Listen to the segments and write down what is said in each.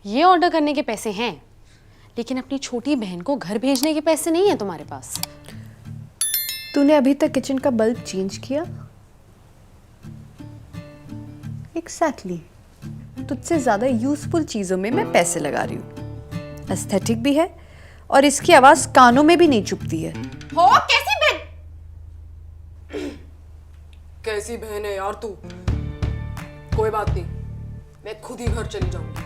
ये ऑर्डर करने के पैसे हैं, लेकिन अपनी छोटी बहन को घर भेजने के पैसे नहीं है तुम्हारे पास। तूने अभी तक किचन का बल्ब चेंज किया? एग्जैक्टली तुझसे ज्यादा यूजफुल चीजों में मैं पैसे लगा रही हूँ। एस्थेटिक भी है और इसकी आवाज कानों में भी नहीं चुभती है। हो कैसी बहन? कैसी बहन है यार तू? कोई बात नहीं, मैं खुद ही घर चली जाऊंगी।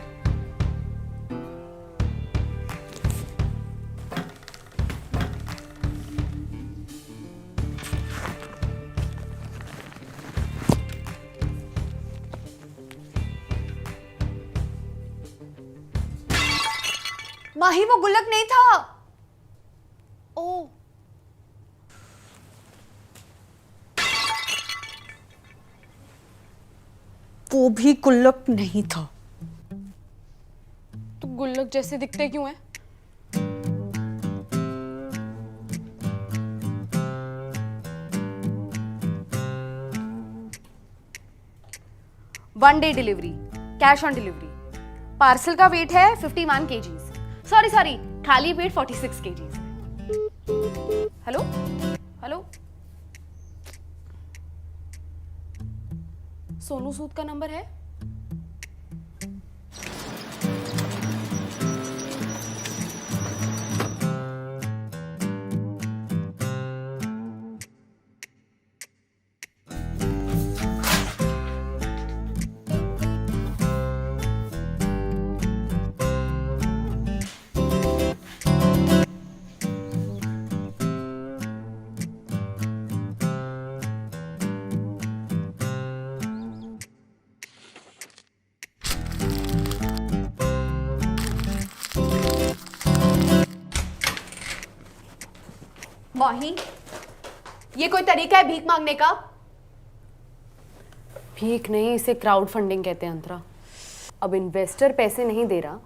माही वो गुल्लक नहीं था। ओ वो भी गुल्लक नहीं था। तो गुल्लक जैसे दिखते क्यों है? One day delivery, cash on delivery. Parcel का वेट है 51 kgs। सॉरी, खाली weight 46 kgs। Hello hello, Sonu Sood का नंबर है? माही ये कोई तरीका है भीख मांगने का? भीख नहीं, इसे क्राउड फंडिंग कहते हैं अंतरा। अब इन्वेस्टर पैसे नहीं दे रहा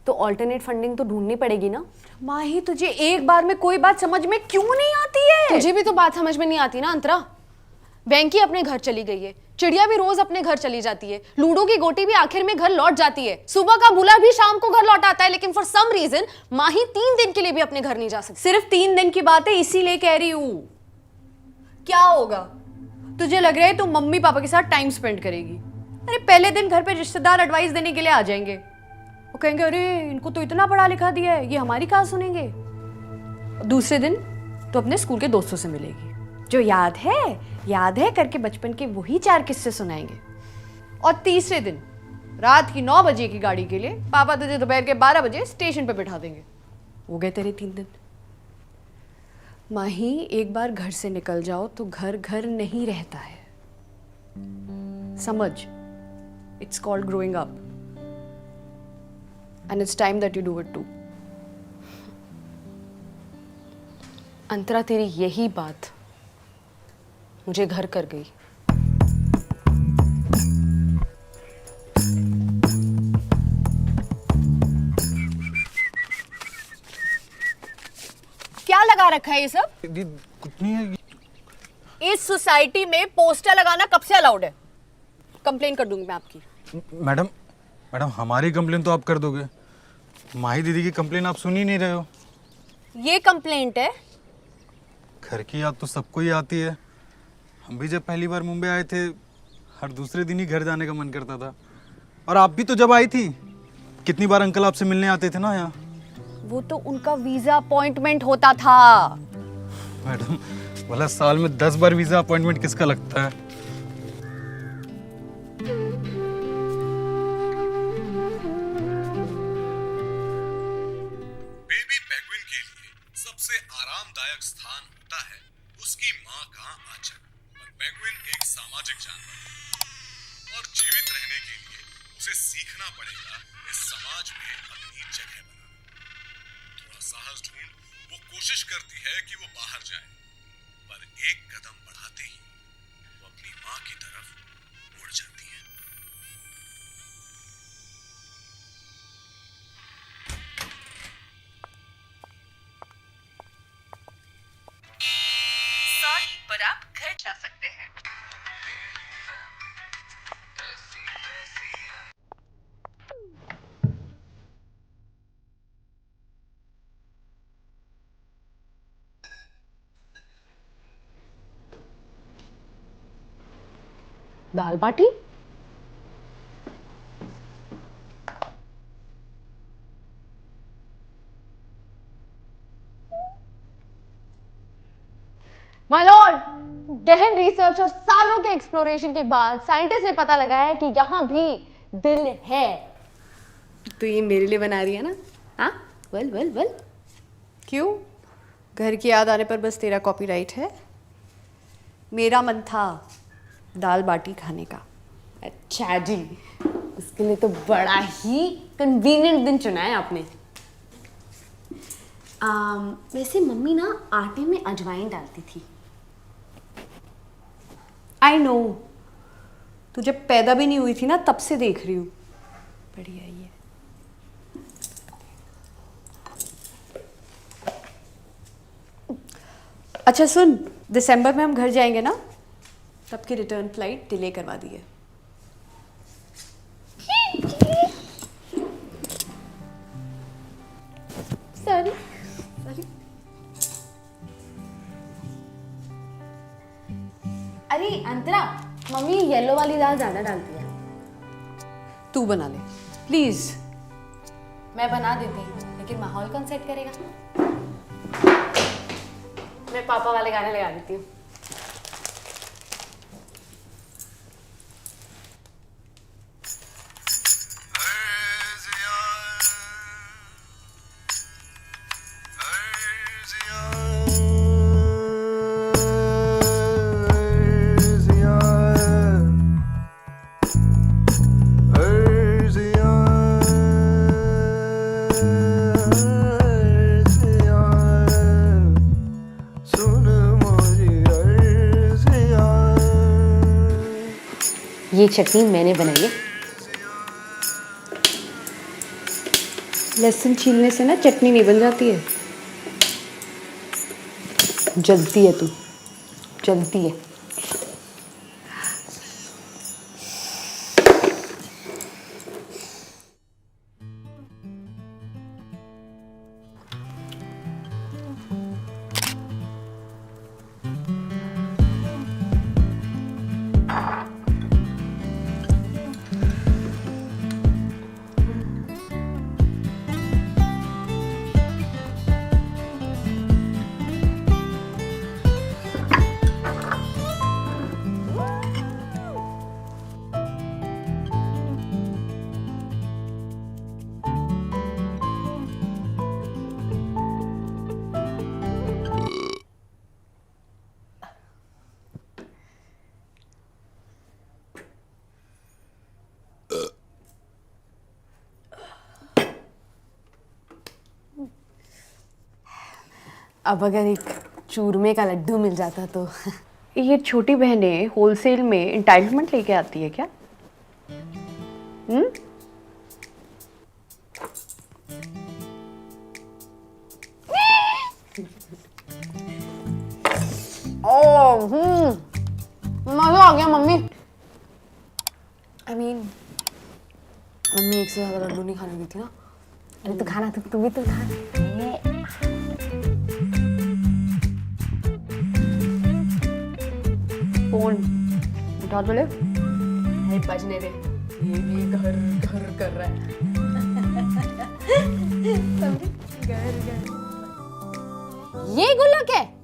तो ऑल्टरनेट फंडिंग तो ढूंढनी पड़ेगी ना। माही तुझे एक बार में कोई बात समझ में क्यों नहीं आती है? तुझे भी तो बात समझ में नहीं आती ना अंतरा। वेंकी अपने घर चली गई है, चिड़िया भी रोज अपने घर चली जाती है, लूडो की गोटी भी आखिर में घर लौट जाती है, सुबह का बुला भी शाम को घर लौट आता है, लेकिन फॉर सम रीजन माही 3 दिन के लिए भी अपने घर नहीं जा सकती। सिर्फ 3 दिन की बात है, इसीलिए कह रही हूं। क्या होगा? तुझे लग रहा है तू मम्मी पापा के साथ टाइम स्पेंड करेगी? अरे पहले दिन घर पे रिश्तेदार एडवाइस देने के लिए आ जाएंगे। वो कहेंगे अरे इनको तो इतना पढ़ा लिखा दिया है, ये हमारी कहाँ सुनेंगे। दूसरे दिन तो अपने स्कूल के दोस्तों से मिलेगी, जो याद है करके बचपन के वही 4 किस्से सुनाएंगे। और तीसरे दिन रात की 9 बजे की गाड़ी के लिए पापा तुझे दोपहर के 12 बजे स्टेशन पे बिठा देंगे। हो गए तेरे 3 दिन। माही एक बार घर से निकल जाओ तो घर घर नहीं रहता है, समझ? It's called growing up and it's time that you do it too. Antara तेरी यही बात मुझे घर कर गई। क्या लगा रखा है ये सब? कुछ नहीं है। इस सोसाइटी में पोस्टर लगाना कब से अलाउड है? कंप्लेन कर दूंगी मैं आपकी। मैडम हमारी कंप्लेन तो आप कर दोगे, माही दीदी की कंप्लेन आप सुन ही नहीं रहे हो। ये कंप्लेंट है? घर की याद तो सबको ही आती है। हम भी जब पहली बार मुंबई आए थे, हर दूसरे दिन ही घर जाने का मन करता था। और आप भी तो जब आई थी, कितनी बार अंकल आपसे मिलने आते थे ना यहाँ। वो तो उनका वीजा अपॉइंटमेंट होता था। मैडम भला साल में 10 बार वीजा अपॉइंटमेंट किसका लगता है? बेबी पेंगुइन के लिए सबसे आरामदायक स्थान होता है उसकी माँ का आंचल। पर पेंगुइन एक सामाजिक जानवर है और जीवित रहने के लिए उसे सीखना पड़ेगा इस समाज में अपनी जगह बनाना। थोड़ा साहस ढूंढ वो कोशिश करती है कि वो बाहर जाए, पर एक कदम बढ़ाते ही वो अपनी माँ की तरफ मुड़ जाती है। सॉरी, पर आप घर जा सकते हैं। दाल बाटी? माय लॉर्ड, गहन रिसर्च और सालों के एक्सप्लोरेशन के बाद साइंटिस्ट ने पता लगाया है कि यहाँ भी दिल है। तो ये मेरे लिए बना रही है ना? हाँ, वेल वेल वेल। क्यों? घर की याद आने पर बस तेरा कॉपीराइट है? मेरा मन था दाल बाटी खाने का। अच्छा जी, उसके लिए तो बड़ा ही कन्वीनियंट दिन चुना है आपने। वैसे मम्मी ना आटे में अजवाइन डालती थी। आई नो, तू जब पैदा भी नहीं हुई थी ना तब से देख रही हूँ। बढ़िया ही है। अच्छा सुन, दिसंबर में हम घर जाएंगे ना, तब की रिटर्न फ्लाइट डिले करवा दी है। सॉरी। अरे अंतरा, मम्मी येलो वाली दाल ज्यादा डालती है। तू बना ले प्लीज। मैं बना देती, लेकिन माहौल कौन सेट करेगा? मैं पापा वाले गाने लगा देती हूँ। ये चटनी मैंने बनाई है। लहसुन छीलने से ना चटनी नहीं बन जाती है। जलती है तू, जलती है। अब अगर एक चूरमे का लड्डू मिल जाता तो। ये छोटी बहनें होलसेल में एंटाइटलमेंट लेके आती है क्या? मजा आ गया मम्मी। मम्मी एक से ज्यादा लड्डू नहीं खाने देती ना। अरे तो खाना, तू भी तो खा। फोन उठा दो ले। बजने दे, ये भी घर घर कर रहा है। ये गुल्लक है?